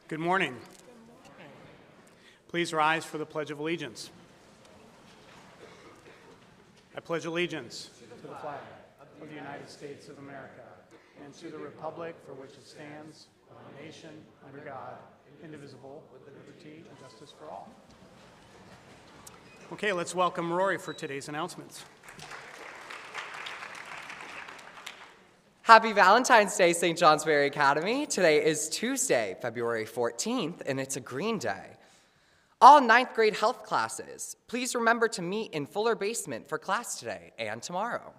Good morning. Please rise for the Pledge of Allegiance. I pledge allegiance to the flag of the United States of America and to the republic for which it stands, one nation, under God, indivisible, with liberty and justice for all. Okay, let's welcome Rory for today's announcements. Happy Valentine's Day, St. Johnsbury Academy. Today is Tuesday, February 14th, and it's a green day. All 9th grade health classes, please remember to meet in Fuller Basement for class today and tomorrow.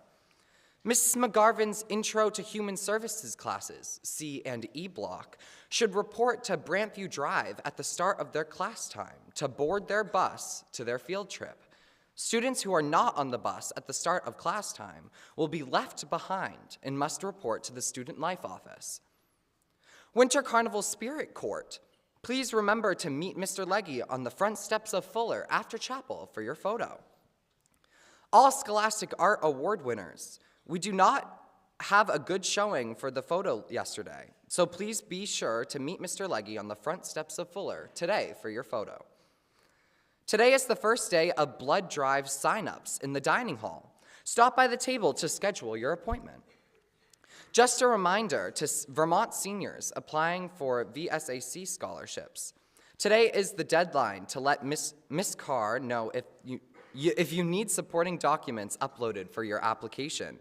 Mrs. McGarvin's Intro to Human Services classes, C and E block, should report to Brantview Drive at the start of their class time to board their bus to their field trip. Students who are not on the bus at the start of class time will be left behind and must report to the Student Life Office. Winter Carnival Spirit Court, please remember to meet Mr. Legge on the front steps of Fuller after chapel for your photo. All Scholastic Art Award winners, we do not have a good showing for the photo yesterday, so please be sure to meet Mr. Legge on the front steps of Fuller today for your photo. Today is the first day of blood drive sign-ups in the dining hall. Stop by the table to schedule your appointment. Just a reminder to Vermont seniors applying for VSAC scholarships. Today is the deadline to let Miss Carr know if you need supporting documents uploaded for your application.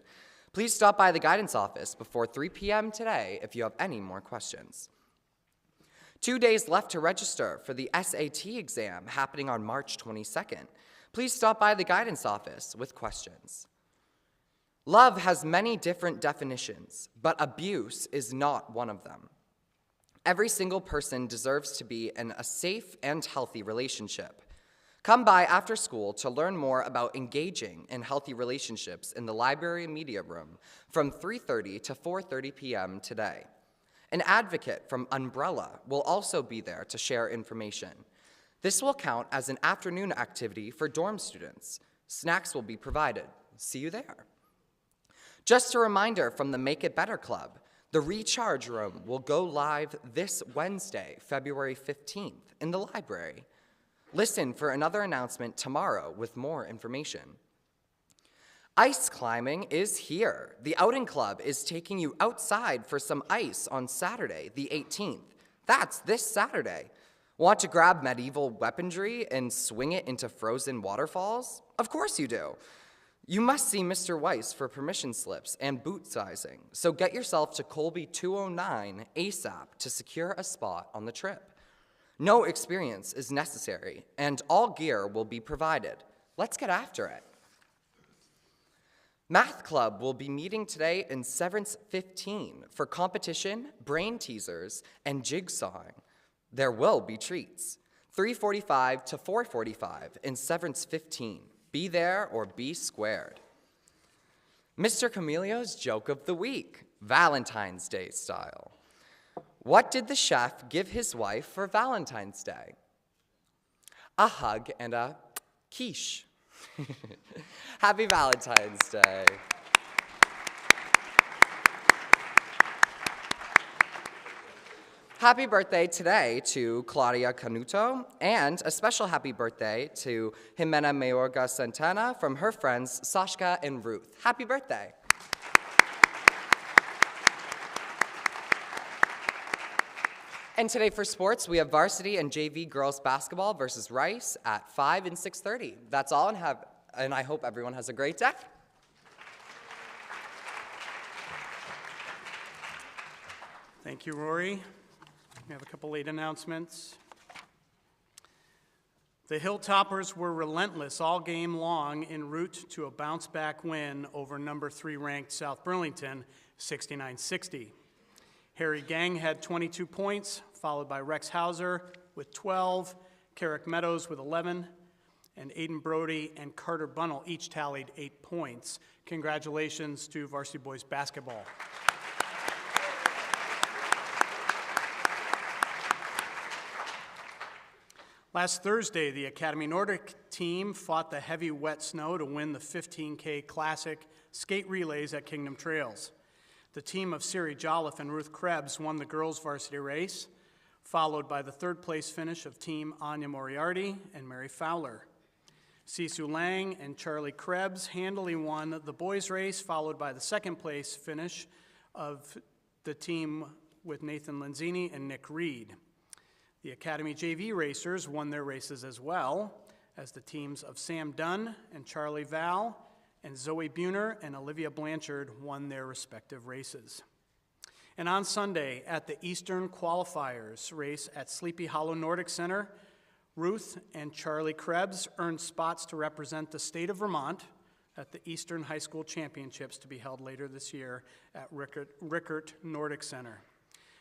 Please stop by the guidance office before 3 p.m. today if you have any more questions. 2 days left to register for the SAT exam happening on March 22nd. Please stop by the guidance office with questions. Love has many different definitions, but abuse is not one of them. Every single person deserves to be in a safe and healthy relationship. Come by after school to learn more about engaging in healthy relationships in the library and media room from 3:30 to 4:30 p.m. today. An advocate from Umbrella will also be there to share information. This will count as an afternoon activity for dorm students. Snacks will be provided. See you there. Just a reminder from the Make It Better Club, the Recharge Room will go live this Wednesday, February 15th, in the library. Listen for another announcement tomorrow with more information. Ice climbing is here. The Outing Club is taking you outside for some ice on Saturday, the 18th. That's this Saturday. Want to grab medieval weaponry and swing it into frozen waterfalls? Of course you do. You must see Mr. Weiss for permission slips and boot sizing, so get yourself to Colby 209 ASAP to secure a spot on the trip. No experience is necessary, and all gear will be provided. Let's get after it. Math Club will be meeting today in Severance 15 for competition, brain teasers, and jigsawing. There will be treats. 3:45 to 4:45 in Severance 15. Be there or be squared. Mr. Camilio's joke of the week, Valentine's Day style. What did the chef give his wife for Valentine's Day? A hug and a quiche. Happy Valentine's Day. Happy birthday today to Claudia Canuto, and a special happy birthday to Jimena Mayorga Santana from her friends Sashka and Ruth. Happy birthday. And today for sports, we have varsity and JV girls basketball versus Rice at 5 and 6:30. That's all, and I hope everyone has a great day. Thank you, Rory. We have a couple late announcements. The Hilltoppers were relentless all game long en route to a bounce-back win over number 3 ranked South Burlington, 69-60. Harry Gang had 22 points, followed by Rex Hauser with 12, Carrick Meadows with 11, and Aiden Brody and Carter Bunnell each tallied 8 points. Congratulations to varsity boys basketball. Last Thursday, the Academy Nordic team fought the heavy wet snow to win the 15K Classic skate relays at Kingdom Trails. The team of Siri Jolliffe and Ruth Krebs won the girls' varsity race. followed by the third place finish of Team Anya Moriarty and Mary Fowler. Sisu Lang and Charlie Krebs handily won the boys' race, followed by the second place finish of the team with Nathan Lenzini and Nick Reed. The Academy JV racers won their races as well, as the teams of Sam Dunn and Charlie Val and Zoe Buhner and Olivia Blanchard won their respective races. And on Sunday, at the Eastern Qualifiers race at Sleepy Hollow Nordic Center, Ruth and Charlie Krebs earned spots to represent the state of Vermont at the Eastern High School Championships to be held later this year at Rickert Nordic Center.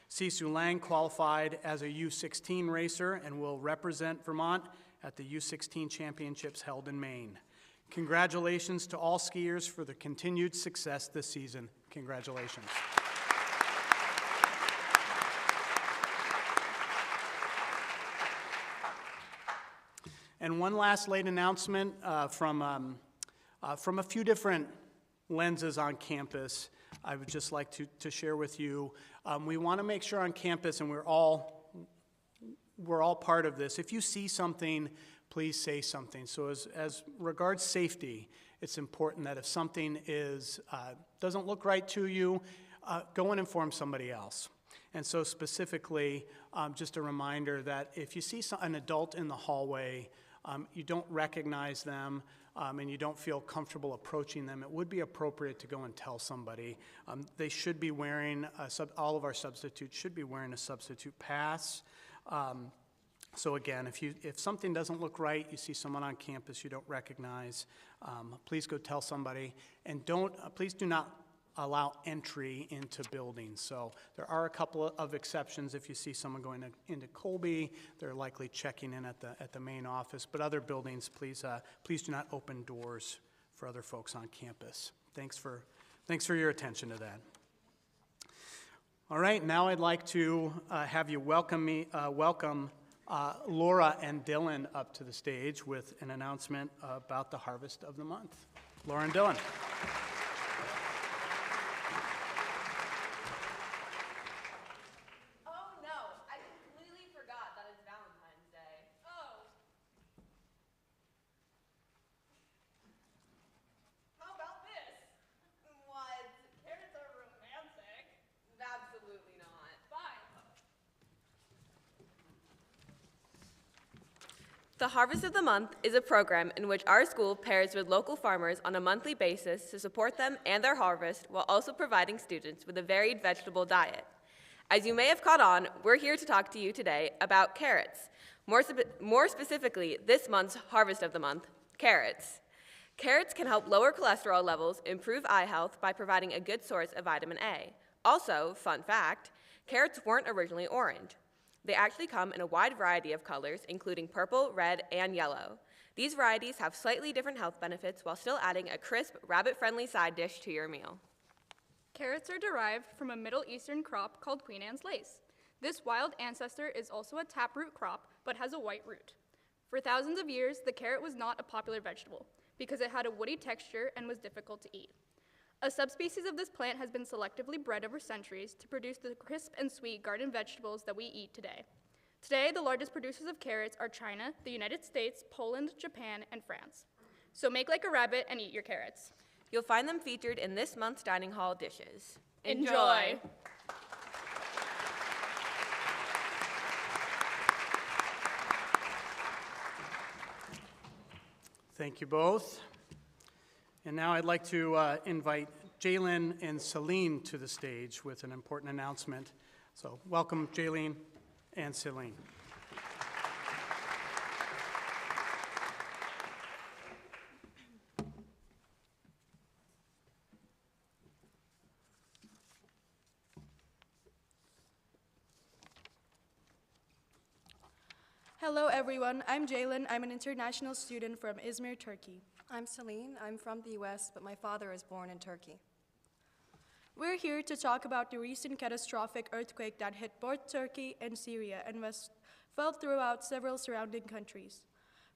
Sisu Lang qualified as a U16 racer and will represent Vermont at the U16 Championships held in Maine. Congratulations to all skiers for the continued success this season. Congratulations. And one last late announcement from a few different lenses on campus. I would just like to share with you. We want to make sure on campus, and we're all part of this. If you see something, please say something. So as regards safety, it's important that if something doesn't look right to you, go and inform somebody else. And so specifically, just a reminder that if you see an adult in the hallway, you don't recognize them, and you don't feel comfortable approaching them, it would be appropriate to go and tell somebody. They should be wearing, all of our substitutes should be wearing a substitute pass. So again, if something doesn't look right, you see someone on campus you don't recognize, please go tell somebody, and please do not allow entry into buildings. So there are a couple of exceptions. If you see someone going into Colby, they're likely checking in at the main office. But other buildings, please do not open doors for other folks on campus. Thanks for your attention to that. All right, now I'd like to have you welcome Laura and Dylan up to the stage with an announcement about the Harvest of the Month. Laura and Dylan. The Harvest of the Month is a program in which our school pairs with local farmers on a monthly basis to support them and their harvest while also providing students with a varied vegetable diet. As you may have caught on, we're here to talk to you today about carrots. More specifically, this month's Harvest of the Month, carrots. Carrots can help lower cholesterol levels, improve eye health by providing a good source of vitamin A. Also, fun fact, carrots weren't originally orange. They actually come in a wide variety of colors, including purple, red, and yellow. These varieties have slightly different health benefits while still adding a crisp, rabbit-friendly side dish to your meal. Carrots are derived from a Middle Eastern crop called Queen Anne's lace. This wild ancestor is also a taproot crop, but has a white root. For thousands of years, the carrot was not a popular vegetable because it had a woody texture and was difficult to eat. A subspecies of this plant has been selectively bred over centuries to produce the crisp and sweet garden vegetables that we eat today. Today, the largest producers of carrots are China, the United States, Poland, Japan, and France. So make like a rabbit and eat your carrots. You'll find them featured in this month's dining hall dishes. Enjoy! Thank you both. And now I'd like to invite Jaylyn and Celine to the stage with an important announcement. So welcome, Jaylyn and Celine. Hello everyone, I'm Jaylyn. I'm an international student from Izmir, Turkey. I'm Celine. I'm from the U.S., but my father is born in Turkey. We're here to talk about the recent catastrophic earthquake that hit both Turkey and Syria and felt throughout several surrounding countries.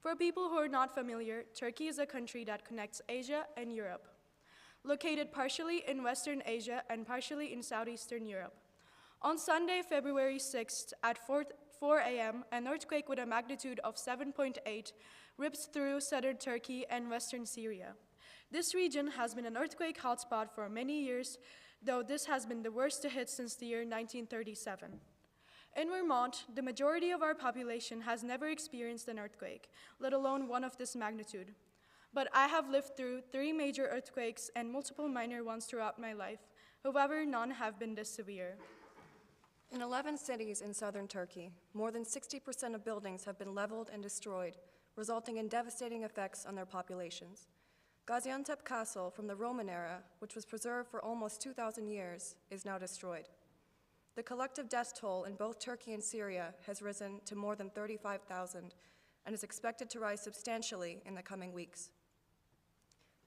For people who are not familiar, Turkey is a country that connects Asia and Europe. Located partially in Western Asia and partially in Southeastern Europe. On Sunday, February 6th at 4 a.m., an earthquake with a magnitude of 7.8 rips through southern Turkey and western Syria. This region has been an earthquake hotspot for many years, though this has been the worst to hit since the year 1937. In Vermont, the majority of our population has never experienced an earthquake, let alone one of this magnitude. But I have lived through 3 major earthquakes and multiple minor ones throughout my life. However, none have been this severe. In 11 cities in southern Turkey, more than 60% of buildings have been leveled and destroyed, resulting in devastating effects on their populations. Gaziantep Castle from the Roman era, which was preserved for almost 2,000 years, is now destroyed. The collective death toll in both Turkey and Syria has risen to more than 35,000 and is expected to rise substantially in the coming weeks.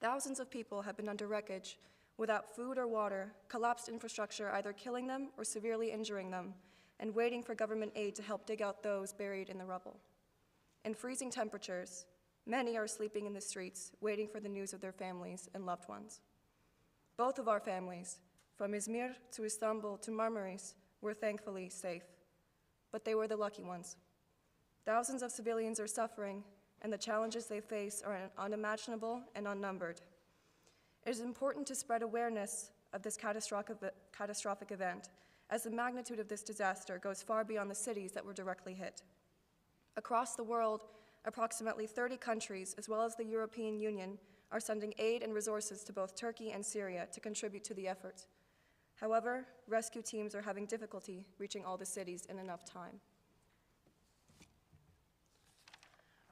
Thousands of people have been under wreckage without food or water, collapsed infrastructure either killing them or severely injuring them, and waiting for government aid to help dig out those buried in the rubble. In freezing temperatures, many are sleeping in the streets, waiting for the news of their families and loved ones. Both of our families, from Izmir to Istanbul to Marmaris, were thankfully safe, but they were the lucky ones. Thousands of civilians are suffering, and the challenges they face are unimaginable and unnumbered. It is important to spread awareness of this catastrophic event, as the magnitude of this disaster goes far beyond the cities that were directly hit. Across the world, approximately 30 countries, as well as the European Union, are sending aid and resources to both Turkey and Syria to contribute to the effort. However, rescue teams are having difficulty reaching all the cities in enough time.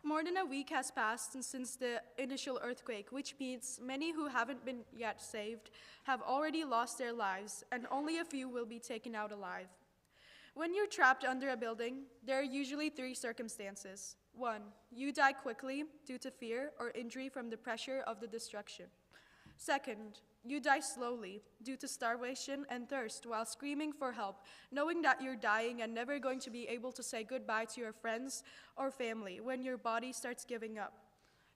More than a week has passed since the initial earthquake, which means many who haven't been yet saved have already lost their lives, and only a few will be taken out alive. When you're trapped under a building, there are usually 3 circumstances. 1, you die quickly due to fear or injury from the pressure of the destruction. 2nd, you die slowly due to starvation and thirst while screaming for help, knowing that you're dying and never going to be able to say goodbye to your friends or family when your body starts giving up.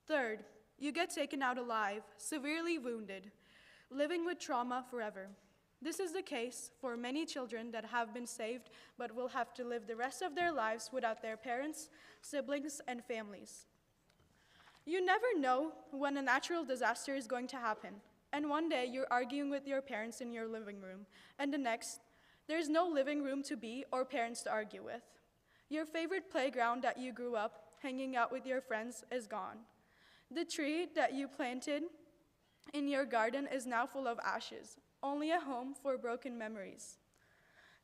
3rd, you get taken out alive, severely wounded, living with trauma forever. This is the case for many children that have been saved but will have to live the rest of their lives without their parents, siblings, and families. You never know when a natural disaster is going to happen. And one day you're arguing with your parents in your living room, and the next, there's no living room to be or parents to argue with. Your favorite playground that you grew up hanging out with your friends is gone. The tree that you planted in your garden is now full of ashes, only a home for broken memories.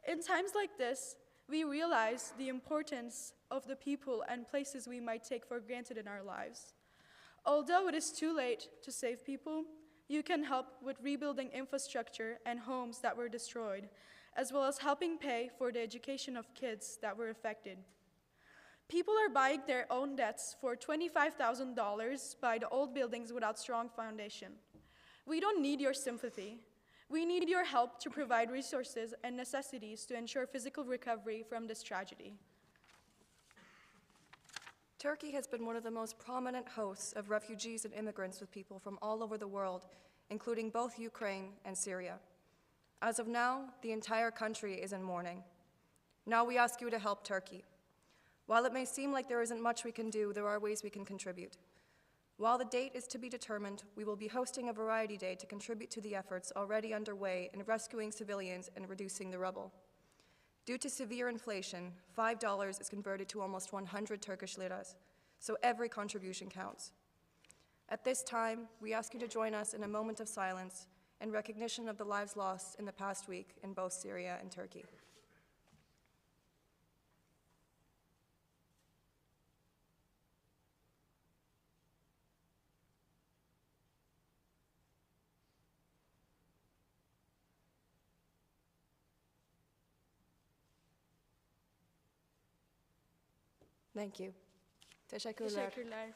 In times like this, we realize the importance of the people and places we might take for granted in our lives. Although it is too late to save people, you can help with rebuilding infrastructure and homes that were destroyed, as well as helping pay for the education of kids that were affected. People are buying their own debts for $25,000 by the old buildings without strong foundation. We don't need your sympathy. We need your help to provide resources and necessities to ensure physical recovery from this tragedy. Turkey has been one of the most prominent hosts of refugees and immigrants with people from all over the world, including both Ukraine and Syria. As of now, the entire country is in mourning. Now we ask you to help Turkey. While it may seem like there isn't much we can do, there are ways we can contribute. While the date is to be determined, we will be hosting a variety day to contribute to the efforts already underway in rescuing civilians and reducing the rubble. Due to severe inflation, $5 is converted to almost 100 Turkish liras, so every contribution counts. At this time, we ask you to join us in a moment of silence in recognition of the lives lost in the past week in both Syria and Turkey. Thank you. Teşekkürler. Teşekkürler.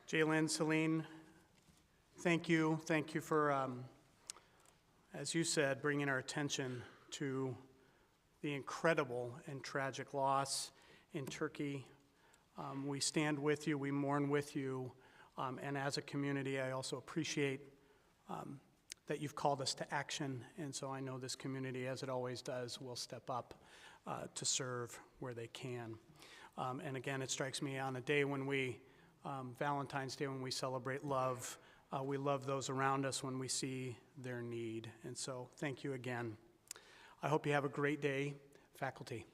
Jalen, Celine, thank you. Thank you for, as you said, bringing our attention to the incredible and tragic loss in Turkey. We stand with you, we mourn with you, and as a community, I also appreciate that you've called us to action, and so I know this community, as it always does, will step up to serve where they can. And again, it strikes me on a day when we, Valentine's Day, when we celebrate love, we love those around us when we see their need. And so thank you again. I hope you have a great day, faculty.